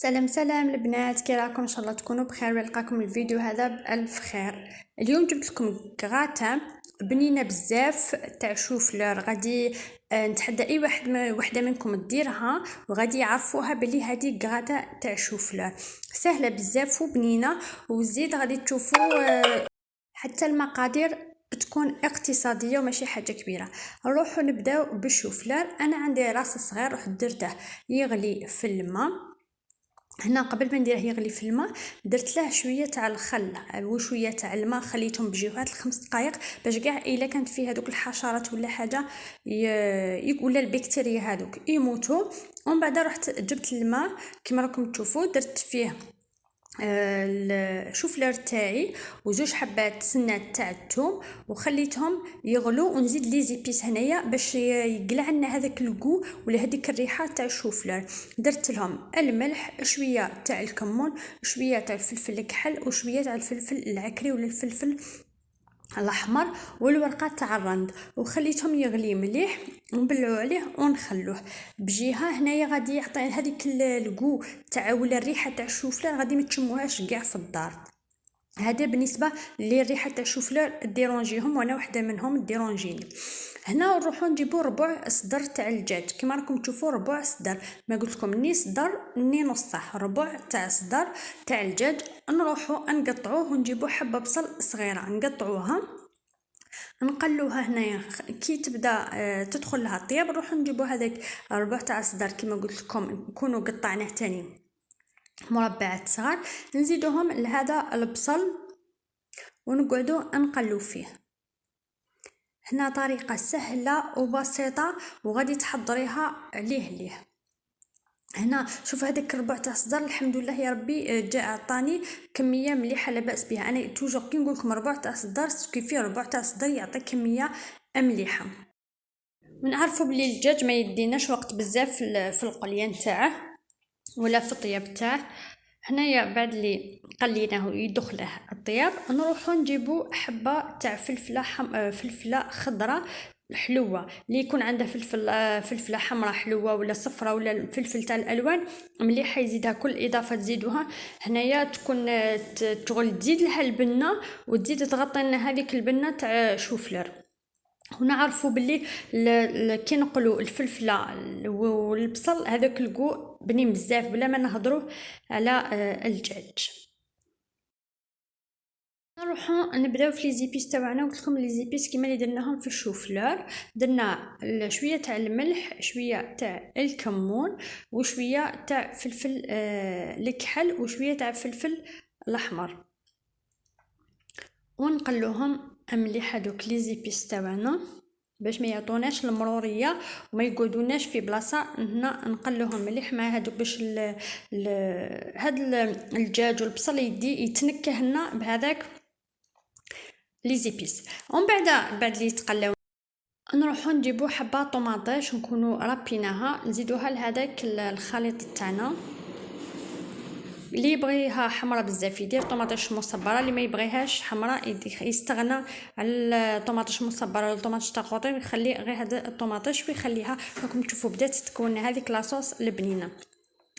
سلام سلام البنات، كي راكم؟ ان شاء الله تكونوا بخير ويلقاكم الفيديو هذا بالف خير. اليوم جبت لكم كغاتا بنينه بزاف تاع شوفلور. غادي نتحدى اي وحده منكم ديرها وغادي يعرفوها بلي هذه كغاتا تاع شوفلور سهله بزاف وبنينه. وزيد غادي تشوفوا حتى المقادير بتكون اقتصاديه وماشي حاجه كبيره. نروحوا نبداو بالشوفلور. انا عندي راس صغير رحت درته يغلي في الماء. هنا قبل ما نديره يغلي في الماء درت له شويه تاع الخل وشويه تاع الماء، خليتهم بجهات ل5 دقائق باش كاع الا كانت فيه هذوك الحشرات ولا حاجه ولا البكتيريا هذوك يموتوا. ومن بعد رحت جبت الماء كما راكم تشوفوا، درت فيه الشوفلور تاعي وزوج حبات سنات تاع الثوم وخليتهم يغلو، ونزيد لي زيبيس هنايا باش يقلع لنا هذاك الكو ولا هذيك الريحه تاع الشوفلور. درت لهم الملح، شويه تاع الكمون، شويه تاع الفلفل الكحل وشويه تاع الفلفل العكري ولا الفلفل الاحمر والورقه تاع الرند، وخليتهم يغلي مليح ونبلعوا عليه ونخلوه بجهه. هنايا غادي يعطي هذيك الكو تاع ولا الريحه تاع الشوفلور غادي ما تشموهاش كاع في الدار. هذا بالنسبه للريحه تاع الشوفلور ديرونجيهم، وانا وحده منهم ديرونجيني. هنا نروحوا نجيبوا ربع صدر تاع الدجاج كما راكم تشوفوا، ربع صدر، ما قلت لكم ني صدر ني نصه، ربع تاع صدر تاع الدجاج. نروحوا نقطعوه ونجيبوا حبه بصل صغيره نقطعوها نقلوها. هنايا كي تبدا تدخل لها الطياب نروحوا نجيبوا هذاك ربع تاع صدر كما قلت لكم نكونوا قطعناه تاني مربعات صغار، نزيدوهم لهذا البصل ونقعدوا نقلو فيه. هنا طريقه سهله وبسيطه وغادي تحضريها ليه. هنا شوف هذاك الربع تاع الصدر الحمد لله يا ربي جاء عطاني كميه مليحه لا باس بها. انا توجور كي نقول لكم ربع تاع الصدر كيفيه ربع تاع الصدر يعطي كميه مليحه. ونعرفوا بلي الدجاج ما يديناش وقت بزاف في القليه نتاعه ولا في الطياب تاعه. هنايا بعد اللي قليناه يدخله الطياب نروحوا نجيبوا حبه تاع فلفله خضراء حلوه، اللي يكون عنده فلفله حمراء حلوه ولا صفراء ولا الفلفل تاع الالوان مليحه يزيدها كل اضافه تزيدوها. هنايا تكون تغل تزيد لها البنه وتزيد تغطي لنا هذيك البنه تاع شوفلر. ونعرفوا باللي كي نقلوا الفلفله والبصل هذاك الكو بنين بزاف بلا ما نهضروا على الدجاج. نروحوا نبداو في لي زيبيس تاعنا. قلت لكم لي زيبيس كيما اللي درناهم في الشوفلور، درنا شويه تاع الملح، شويه تاع الكمون وشويه تاع فلفل الكحل وشويه تاع الفلفل الاحمر، ونقلوهم مليح هذوك لي زيبيس تاعنا باش ما يعطوناش المروريه وما يقعدوناش في بلاصه. هنا نقلوهم مليح مع هذوك باش هاد الدجاج والبصل يتنكه لنا بهذاك لي زيبيس. ومن بعد لي تقلاو نروحو نجيبو حبه طوماطيش ونكونوا رابيناها نزيدوها لهذاك الخليط تاعنا. اللي يبغيها حمراء بزاف يدير طوماطيش مصبره، اللي ما يبغيهاش حمراء يستغنى على الطوماطيش مصبره ولا الطوماطيش تاع الخضر، يخلي غير هذا الطوماطيش ويخليها. راكم تشوفوا بدات تكون هذيك لاصوص البنينه.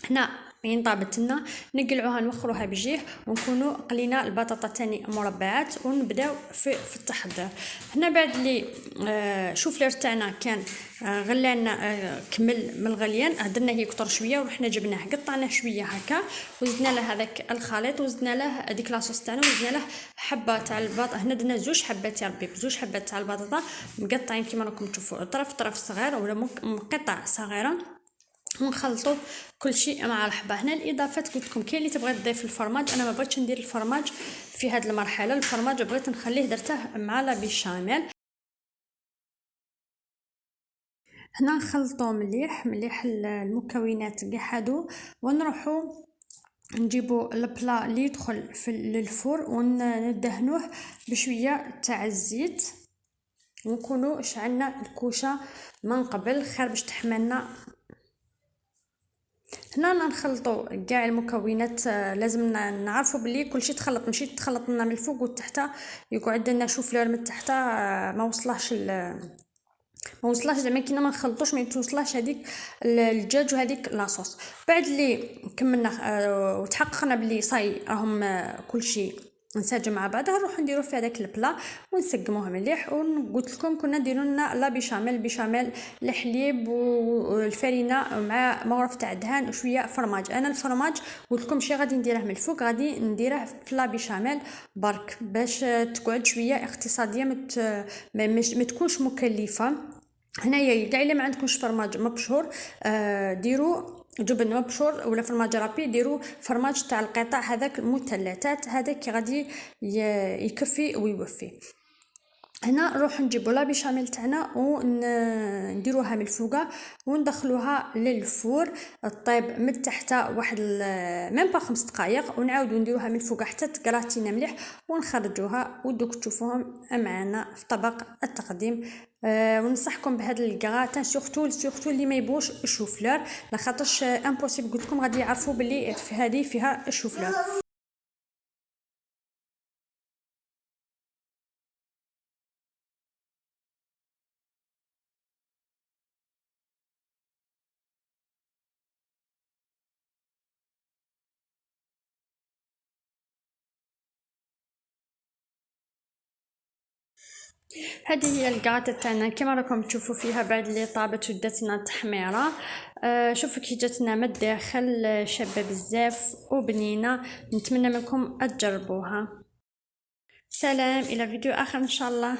هنا وين طابت لنا نقلعوها نوخروها بجيه ونكونوا قلينا البطاطا تاني مربعات ونبداو في التحضير. هنا بعد لي شوفلر تاعنا كان غلانا كمل من الغليان درناه يكثر شويه ورحنا جبناه قطعناه شويه هكا وزدنا له هذاك الخليط وزدنا له هذيك لاصوص تاعنا وزدنا له حبه تاع البطاطا. هنا درنا زوج حبات يا ربي بزوج حبات تاع البطاطا مقطعين كيما راكم تشوفوا طرف صغير ولا قطع صغيره ونخلطوا كل شيء مع الحبه. هنا الاضافات قلت لكم كاين اللي تبغي تضيف الفرماج، انا ما بغيتش ندير الفرماج في هذه المرحله. الفرماج بغيت نخليه درته مع لا بيشاميل. هنا نخلطوا مليح المكونات كاع هادو ونروحوا نجيبوا البلا اللي يدخل في الفور وندهنوه بشويه تاع الزيت ونكونوا شعلنا الكوشه من قبل خير باش تحملنا. هنا نخلطوا كاع المكونات، لازم نعرفوا بلي كلشي تخلط ماشي تخلط لنا من الفوق والتحت يقعد لنا شوفلور من تحت ما وصلهش ما وصلاش زعما كينا ما نخلطوش، ما يتوصلاش هذيك الدجاج وهذيك لاصوص. بعد اللي كملنا وتحققنا بلي صاي راهم كلشي نساجم مع بعضها، نروح نديرو في هذاك البلا ونسقموه مليح. وقلت لكم كنا نديرو لنا لا بيشاميل الحليب والفرينه مع مغرف تاع دهان وشويه فرماج. انا الفرماج قلت لكم شي غادي نديره من الفوق، غادي نديره في لا بيشاميل برك باش تقعد شويه اقتصاديه، ما تكونش مكلفه. هنايا كاع الا ما عندكمش فرماج مبشور ديروا جبن مبشور ولا فرماج رابي، ديروا فرماج تاع القطع هذاك المثلثات، هذاك غادي يكفي ويوفي. هنا نروح نجيبو لا بيشاميل تاعنا ونديروها من الفوقه وندخلوها للفور طيب من تحت واحد ميم با 5 دقائق، ونعاودو نديروها من الفوقه حتى تكراتينا مليح ونخرجوها. ودوك تشوفوهم معنا في طبق التقديم. وننصحكم بهذا الكراتان سورتو اللي ما يبغوش الشوفلور، لخاطرش امبوسيبل قلت لكم غادي يعرفوا بلي في هذه فيها الشوفلور. هذه هي الكاطه تاعنا كما راكم تشوفوا فيها بعد اللي طابت وداتنا تحميره. شوفوا كي جاتنا من الداخل شابه بزاف وبنينه. نتمنى منكم تجربوها. سلام الى فيديو اخر ان شاء الله.